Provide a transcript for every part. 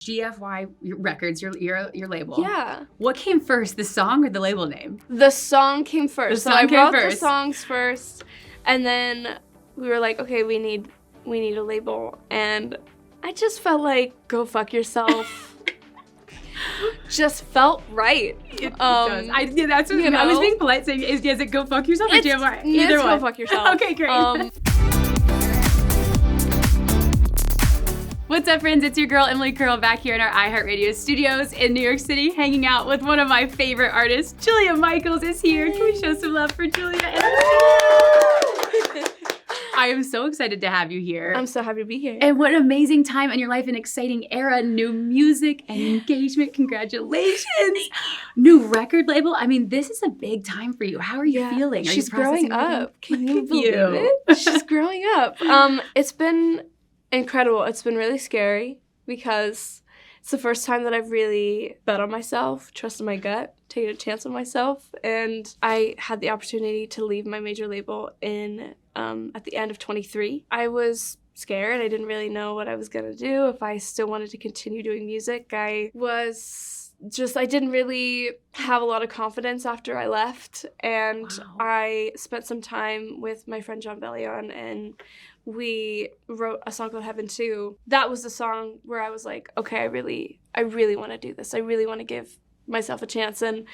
GFY Records, your label. Yeah. What came first, the song or the label name? The song came first. The song so I wrote first. the songs first, and then we were like, okay, we need a label, and I just felt like go fuck yourself. Just felt right. It does. That's what I was being polite saying. Is it go fuck yourself or GFY? Either one. Go fuck yourself. Okay, great. What's up, friends? It's your girl, Emily Curl, back here in our iHeartRadio studios in New York City, hanging out with one of my favorite artists. Julia Michaels is here. Can we show some love for Julia? I am so excited to have you here. I'm so happy to be here. And what an amazing time in your life, an exciting era, new music and engagement. Congratulations. New record label. I mean, this is a big time for you. How are you feeling? She's growing up. Can you believe it? She's growing up. It's been incredible. It's been really scary because it's the first time that I've really bet on myself, trusted my gut, taken a chance on myself, and I had the opportunity to leave my major label at the end of 23. I was scared. I didn't really know what I was gonna do, if I still wanted to continue doing music. I didn't really have a lot of confidence after I left, and I spent some time with my friend John Bellion, and we wrote a song called Heaven 2. That was the song where I was like, okay, I really want to do this. I really want to give myself a chance and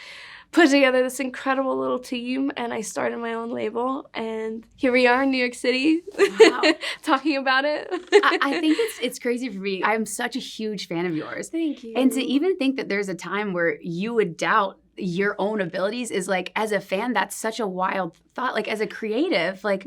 put together this incredible little team, and I started my own label, and here we are in New York City. Wow. Talking about it. I think it's crazy for me. I'm such a huge fan of yours. Thank you. And to even think that there's a time where you would doubt your own abilities is like, as a fan, that's such a wild thought. Like, as a creative, like,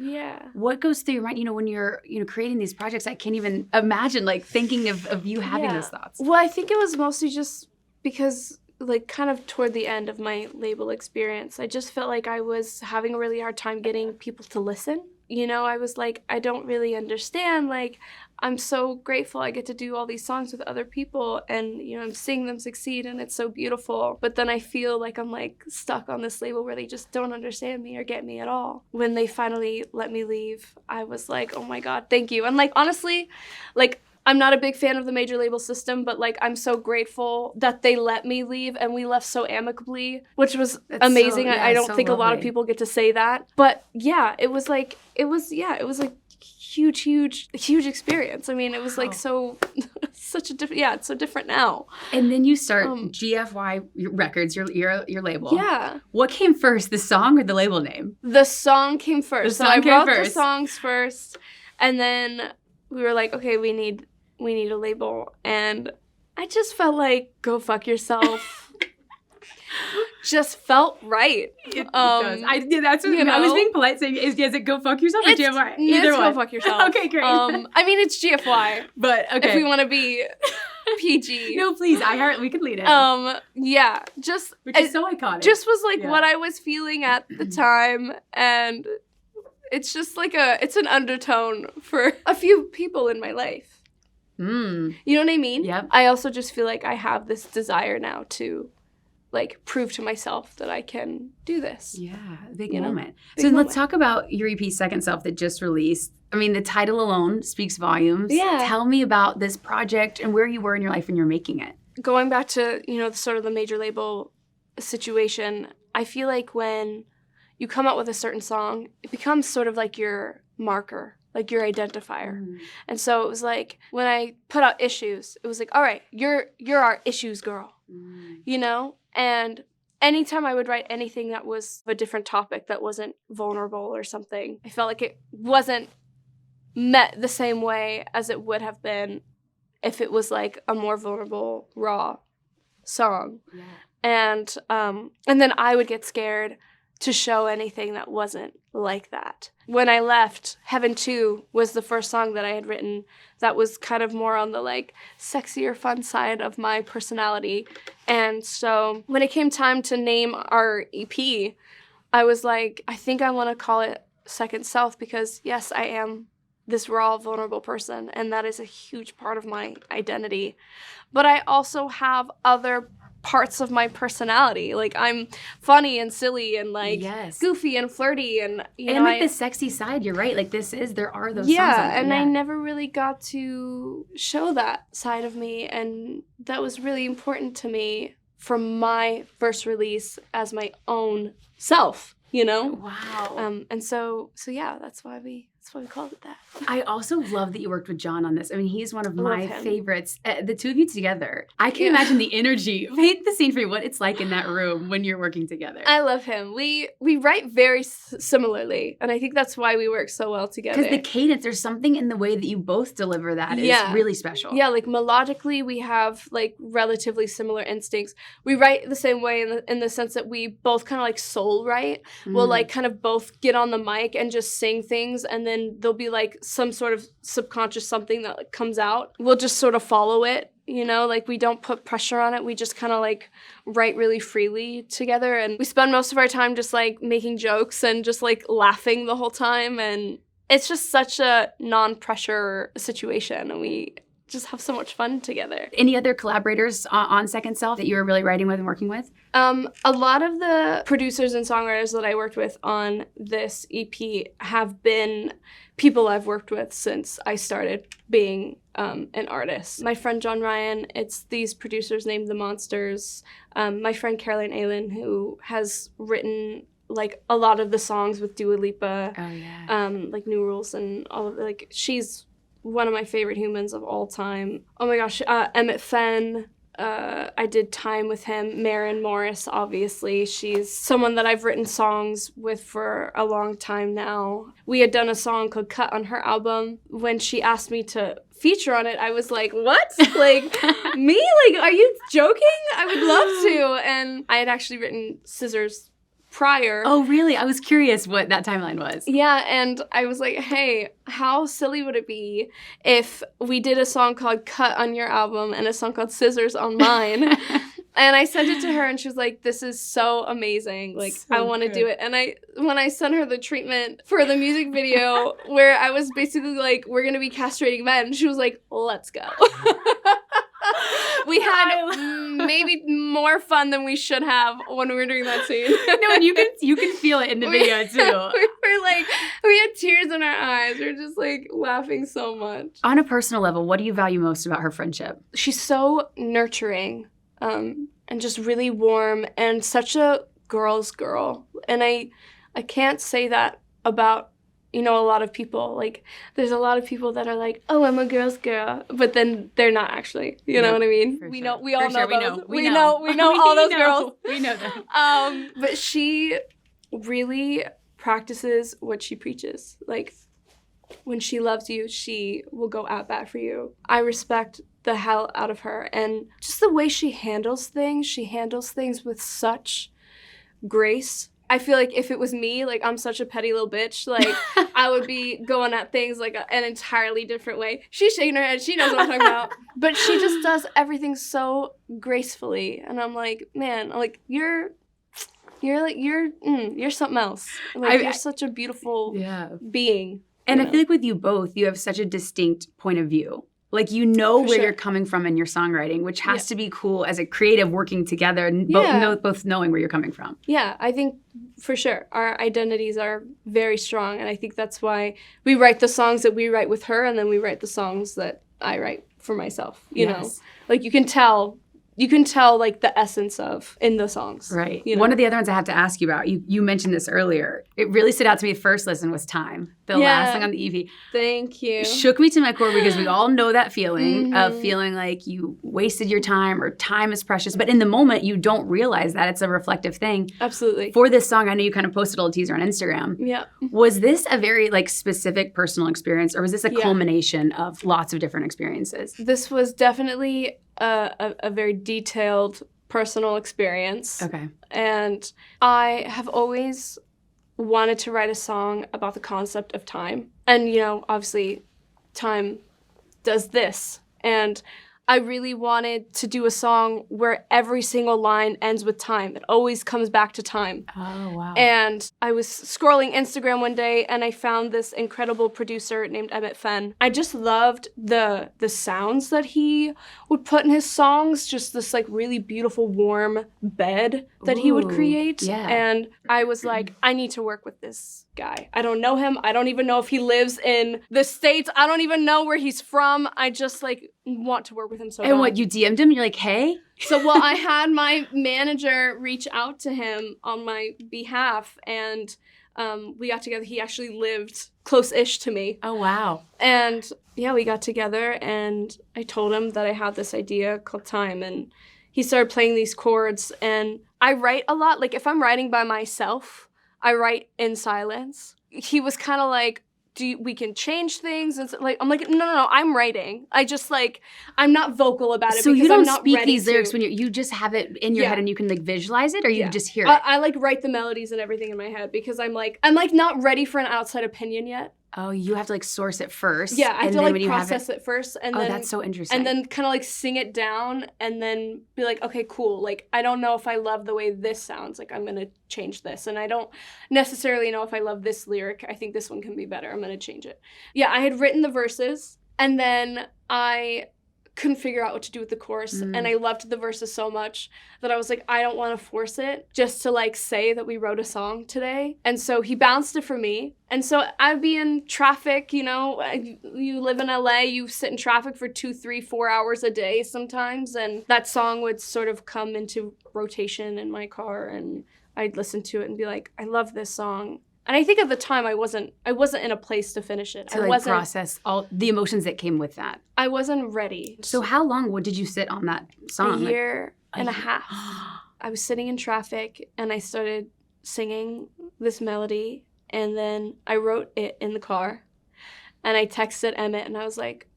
what goes through your mind, when you're, creating these projects? I can't even imagine, like, thinking of you having those thoughts. Well, I think it was mostly just because, like, kind of toward the end of my label experience, I just felt like I was having a really hard time getting people to listen. I was like, I don't really understand. Like, I'm so grateful I get to do all these songs with other people, and, I'm seeing them succeed, and it's so beautiful. But then I feel like I'm, like, stuck on this label where they just don't understand me or get me at all. When they finally let me leave, I was like, oh my God, thank you. And, like, honestly, like, I'm not a big fan of the major label system, but, like, I'm so grateful that they let me leave, and we left so amicably, which was amazing. I don't think lovely. A lot of people get to say that. But yeah, it was huge experience. I mean, it was like such a different, it's so different now. And then you start GFY Records, your label. Yeah. What came first, the song or the label name? The song came first. So I wrote the songs first, and then we were like, okay, we need a label, and I just felt like go fuck yourself. Just felt right. It does. That's what I was being polite saying. Is it go fuck yourself or GFY? Either one. Go fuck yourself. Okay, great. I mean, it's GFY. But okay. If we want to be PG. No, please. we could lead it. Yeah. Which is so iconic. Just was like what I was feeling at the time, and it's just like it's an undertone for a few people in my life. You know what I mean? Yep. I also just feel like I have this desire now to, like, prove to myself that I can do this. Yeah, big moment. So let's talk about your EP, Second Self, that just released. I mean, the title alone speaks volumes. Yeah. Tell me about this project and where you were in your life when you were making it. Going back to, sort of the major label situation, I feel like when you come out with a certain song, it becomes sort of like your marker, like your identifier. And so it was like, when I put out Issues, it was like, all right, you're our Issues girl, And anytime I would write anything that was a different topic that wasn't vulnerable or something, I felt like it wasn't met the same way as it would have been if it was like a more vulnerable, raw song. Yeah. And then I would get scared to show anything that wasn't like that. When I left, Heaven 2 was the first song that I had written that was kind of more on the, like, sexier, fun side of my personality. And so when it came time to name our EP, I was like, I think I want to call it Second Self because, yes, I am this raw, vulnerable person, and that is a huge part of my identity. But I also have other parts of my personality. Like, I'm funny and silly and, like, goofy and flirty and, you know. And, like, the sexy side, you're right. Like, there are those songs on there. And I never really got to show that side of me, and that was really important to me for my first release as my own self, you know? Wow. And so yeah, that's why we called it that. I also love that you worked with John on this. I mean, he's one of my favorites. The two of you together, I can imagine the energy. Paint the scene for you, what it's like in that room when you're working together. I love him. We write very similarly, and I think that's why we work so well together. Because the cadence, there's something in the way that you both deliver that is really special. Yeah, like melodically, we have like relatively similar instincts. We write the same way in the sense that we both kind of like soul write. We'll like kind of both get on the mic and just sing things, and then there'll be like some sort of subconscious something that like comes out. We'll just sort of follow it, you know, like we don't put pressure on it. We just kind of like write really freely together, and we spend most of our time just like making jokes and just like laughing the whole time, and it's just such a non-pressure situation, and we just have so much fun together. Any other collaborators on Second Self that you were really writing with and working with? A lot of the producers and songwriters that I worked with on this EP have been people I've worked with since I started being an artist. My friend John Ryan, it's these producers named The Monsters. My friend Caroline Aylen, who has written like a lot of the songs with Dua Lipa, like New Rules and all of like she's one of my favorite humans of all time. Oh my gosh, Emmett Fenn. I did time with him. Maren Morris, obviously. She's someone that I've written songs with for a long time now. We had done a song called Cut on her album. When she asked me to feature on it, I was like, what? Like, me? Like, are you joking? I would love to. And I had actually written Scissors prior. Oh, really? I was curious what that timeline was. Yeah, and I was like, hey, how silly would it be if we did a song called Cut on your album and a song called Scissors on mine? And I sent it to her, and she was like, this is so amazing. Like, so I want to do it. And when I sent her the treatment for the music video where I was basically like, we're going to be castrating men, she was like, let's go. We had maybe more fun than we should have when we were doing that scene. No, and you can feel it in the video too. We had tears in our eyes. We were just like laughing so much. On a personal level, what do you value most about her friendship? She's so nurturing, and just really warm, and such a girl's girl. And I can't say that about, you know, a lot of people. Like, there's a lot of people that are like, oh, I'm a girl's girl, but then they're not actually. You know what I mean? We know all those. We know all those girls. We know them. But she really practices what she preaches. Like, when she loves you, she will go at bat for you. I respect the hell out of her, and just the way she handles things with such grace. I feel like if it was me, like, I'm such a petty little bitch, like, I would be going at things like an entirely different way. She's shaking her head. She knows what I'm talking about. But she just does everything so gracefully. And I'm like, man, like, you're something else. Like, you're such a beautiful being. And I feel like with you both, you have such a distinct point of view. Like, you know where you're coming from in your songwriting, which has to be cool as a creative working together and both knowing where you're coming from. Yeah, I think for sure our identities are very strong. And I think that's why we write the songs that we write with her, and then we write the songs that I write for myself, you know? Like, you can tell like the essence of in the songs. Right. You know? One of the other ones I have to ask you about, you mentioned this earlier. It really stood out to me first listen was Time, the last song on the EP. Thank you. Shook me to my core because we all know that feeling of feeling like you wasted your time or time is precious. But in the moment, you don't realize that it's a reflective thing. Absolutely. For this song, I know you kind of posted a little teaser on Instagram. Yeah. Was this a very like specific personal experience, or was this a culmination of lots of different experiences? This was definitely a very detailed personal experience. Okay. And I have always wanted to write a song about the concept of time. And, you know, obviously time does this. And I really wanted to do a song where every single line ends with time. It always comes back to time. Oh, wow. And I was scrolling Instagram one day and I found this incredible producer named Emmett Fenn. I just loved the sounds that he would put in his songs, just this like really beautiful warm bed that he would create. Yeah. And I was like, I need to work with this guy. I don't know him. I don't even know if he lives in the States. I don't even know where he's from. I just like want to work with him so bad. And what, you DM'd him? You're like, hey? So, well, I had my manager reach out to him on my behalf, and we got together. He actually lived close-ish to me. Oh, wow. And yeah, we got together, and I told him that I had this idea called Time, and he started playing these chords. And I write a lot. Like, if I'm writing by myself, I write in silence. He was kind of like, we can change things? And so, like, I'm like, no, I'm writing. I just like, I'm not vocal about it. So because you don't I'm not speak these to. lyrics when you just have it in your head and you can like visualize it, or you just hear it? I like write the melodies and everything in my head because I'm like not ready for an outside opinion yet. Oh, you have to like source it first. Yeah, I have to like process it first, and then that's so interesting. And then kind of like sing it down, and then be like, okay, cool. Like, I don't know if I love the way this sounds. Like, I'm gonna change this, and I don't necessarily know if I love this lyric. I think this one can be better. I'm gonna change it. Yeah, I had written the verses, and then I couldn't figure out what to do with the chorus, and I loved the verses so much that I was like, I don't want to force it just to like say that we wrote a song today. And so he bounced it for me, and so I'd be in traffic, you know, you live in LA, you sit in traffic for 2, 3, 4 hours a day sometimes, and that song would sort of come into rotation in my car, and I'd listen to it and be like, I love this song. And I think at the time I wasn't in a place to finish it. To like process all the emotions that came with that. I wasn't ready. So how long did you sit on that song? A year and a half. I was sitting in traffic and I started singing this melody, and then I wrote it in the car, and I texted Emmett and I was like,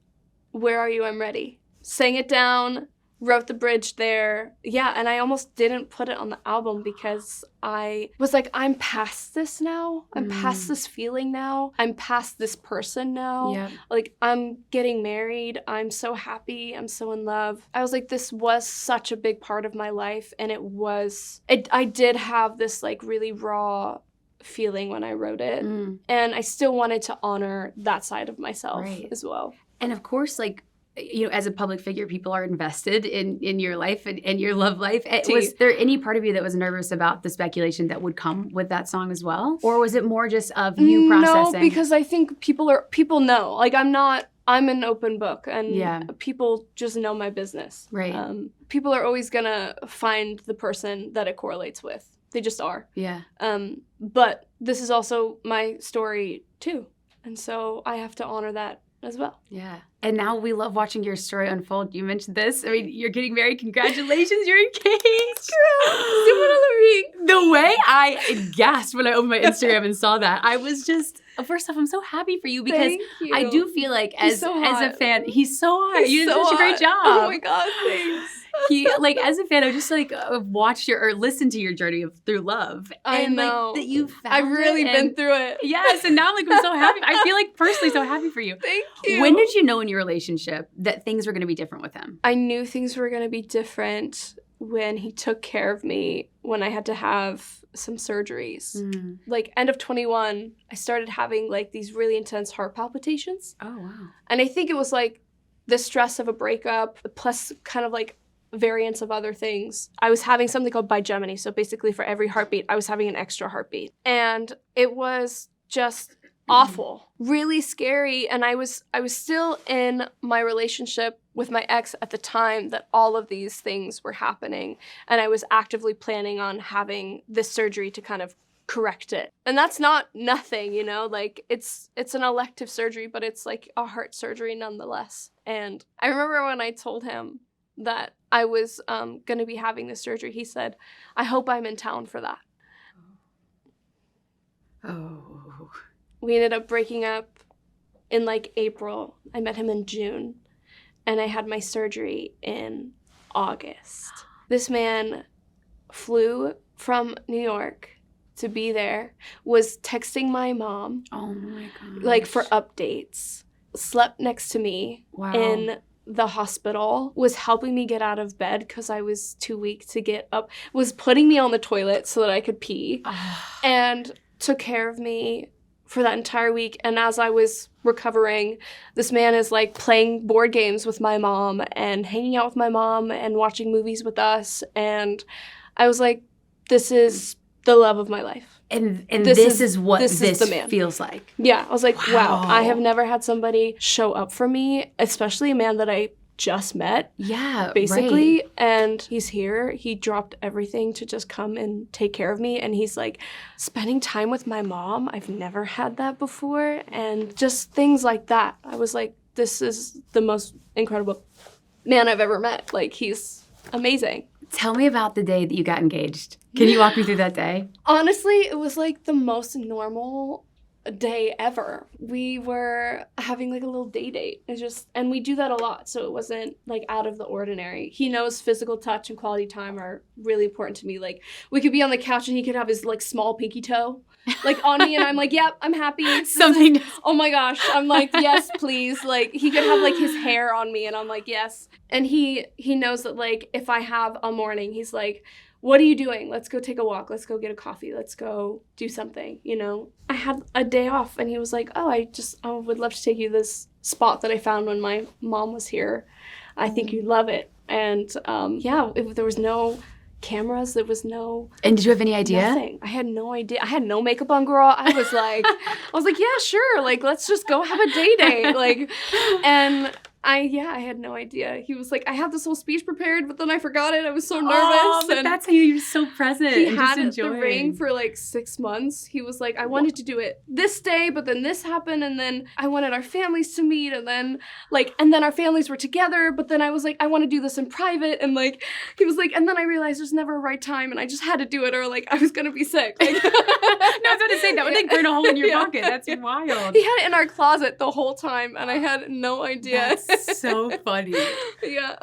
where are you? I'm ready. Sang it down, wrote the bridge there. Yeah, and I almost didn't put it on the album because I was like, I'm past this now. I'm past this feeling now. I'm past this person now. Yeah. Like, I'm getting married. I'm so happy. I'm so in love. I was like, this was such a big part of my life, and I did have this like really raw feeling when I wrote it. And I still wanted to honor that side of myself as well. And of course, like, you know, as a public figure, people are invested in your life and your love life. Was there any part of you that was nervous about the speculation that would come with that song as well? Or was it more just of you processing? No, because I think people know. Like, I'm an open book, and people just know my business. Right. People are always gonna find the person that it correlates with. They just are. Yeah. But this is also my story too. And so I have to honor that as well. Yeah. And now we love watching your story unfold. You mentioned this. I mean, you're getting married. Congratulations, you're engaged. The way I gasped when I opened my Instagram and saw that, I was just, first off, I'm so happy for you because I do feel like as a fan, he's so hot. You did such a great job. Oh my God, thanks. As a fan, I just watched or listened to your journey through love. I know. Like, that you found I've really been through it. Yes, and now I'm so happy. I feel like personally so happy for you. Thank you. When did you know in your relationship that things were going to be different with him? I knew things were going to be different when he took care of me when I had to have some surgeries. Like, end of 21, I started having like these really intense heart palpitations. Oh, wow. And I think it was like the stress of a breakup plus kind of like variants of other things. I was having something called bigeminy. So basically for every heartbeat, I was having an extra heartbeat. And it was just awful, really scary. And I was still in my relationship with my ex at the time that all of these things were happening. And I was actively planning on having this surgery to kind of correct it. And that's not nothing, you know, like it's an elective surgery, but it's like a heart surgery nonetheless. And I remember when I told him that I was going to be having this surgery, he said, I hope I'm in town for that. Oh. We ended up breaking up in like April. I met him in June, and I had my surgery in August. This man flew from New York to be there, was texting my mom. Oh my God. Like for updates. Slept next to me in the hospital was helping me get out of bed because I was too weak to get up, was putting me on the toilet so that I could pee, and took care of me for that entire week. And as I was recovering, this man is like playing board games with my mom and hanging out with my mom and watching movies with us. And I was like, this is the love of my life. And this is what this the man. Feels like. Yeah. I was like, wow, I have never had somebody show up for me, especially a man that I just met. Yeah, basically. Right. And he's here. He dropped everything to just come and take care of me. And he's like spending time with my mom. I've never had that before. And just things like that. I was like, this is the most incredible man I've ever met. Like, he's amazing. Tell me about the day that you got engaged. Can you walk me through that day? Honestly, it was like the most normal day ever. We were having like a little date. And we do that a lot, so it wasn't like out of the ordinary. He knows physical touch and quality time are really important to me. Like, we could be on the couch and he could have his like small pinky toe like on me, and I'm like, yep, I'm happy. Oh my gosh. I'm like, yes, please. Like, he could have like his hair on me and I'm like, yes. And he knows that like if I have a morning, he's like, what are you doing? Let's go take a walk. Let's go get a coffee. Let's go do something, you know? I had a day off and he was like, oh, I would love to take you to this spot that I found when my mom was here. I think you'd love it. And there was no cameras. There was no... And did you have any idea? Nothing. I had no idea. I had no makeup on, girl. I was like, yeah, sure. Like, let's just go have a day. Like, and... I had no idea. He was like, I have this whole speech prepared, but then I forgot it. I was so nervous. Oh, but that's how you're so present. He had the ring for like 6 months. He was like, I wanted to do it this day, but then this happened, and then I wanted our families to meet, and then our families were together, but then I was like, I want to do this in private, and like, he was like, and then I realized there's never a right time, and I just had to do it, or like, I was gonna be sick. Like, no, I was about to say, that would like burn a hole in your pocket. That's wild. He had it in our closet the whole time, and I had no idea. That's so funny. Yeah.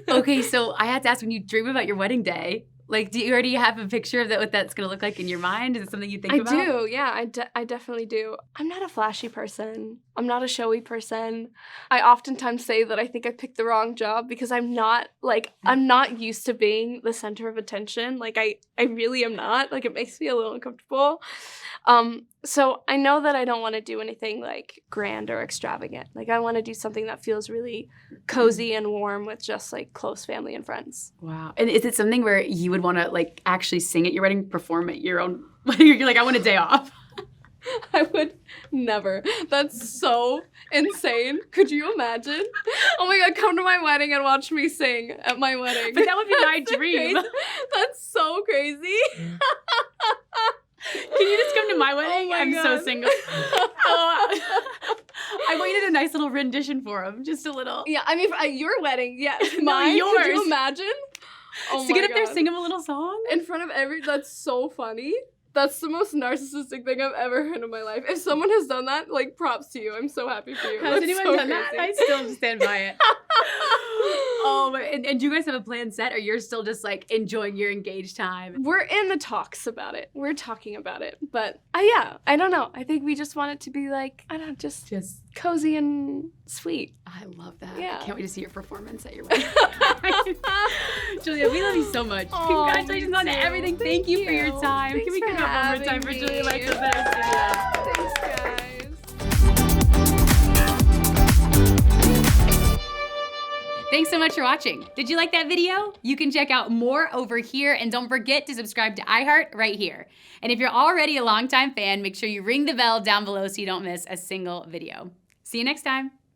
Okay, so I had to ask, when you dream about your wedding day, like, do you already have a picture of what that's going to look like in your mind? Is it something you think about? I do, yeah. I definitely do. I'm not a flashy person. I'm not a showy person. I oftentimes say that I think I picked the wrong job because I'm not used to being the center of attention. Like, I really am not. Like, it makes me a little uncomfortable. So I know that I don't want to do anything like grand or extravagant. Like, I want to do something that feels really cozy and warm with just like close family and friends. Wow. And is it something where you would want to like actually sing at your wedding, perform at your own, you're like, I want a day off? I would never. That's so insane. Could you imagine? Oh my God, come to my wedding and watch me sing at my wedding. But that would be my dream. That's so crazy. Can you just come to my wedding? I'm God. So single. I waited a nice little rendition for him, just a little. Yeah, I mean, your wedding, yeah. Mine, yours. Could you imagine? Oh to get up there, sing him a little song? In front of that's so funny. That's the most narcissistic thing I've ever heard in my life. If someone has done that, like, props to you. I'm so happy for you. Has anyone done that? I still stand by it. And do you guys have a plan set, or you're still just, like, enjoying your engaged time? We're in the talks about it. We're talking about it. But, I don't know. I think we just want it to be, like, I don't know, just cozy and sweet. I love that. Yeah. I can't wait to see your performance at your wedding. Julia, we love you so much. Oh, congratulations on everything. Thank you for your time. Thanks. Can we give up one more time for Julia Lexus? Thanks, guys. Thanks so much for watching. Did you like that video? You can check out more over here, and don't forget to subscribe to iHeart right here. And if you're already a longtime fan, make sure you ring the bell down below so you don't miss a single video. See you next time.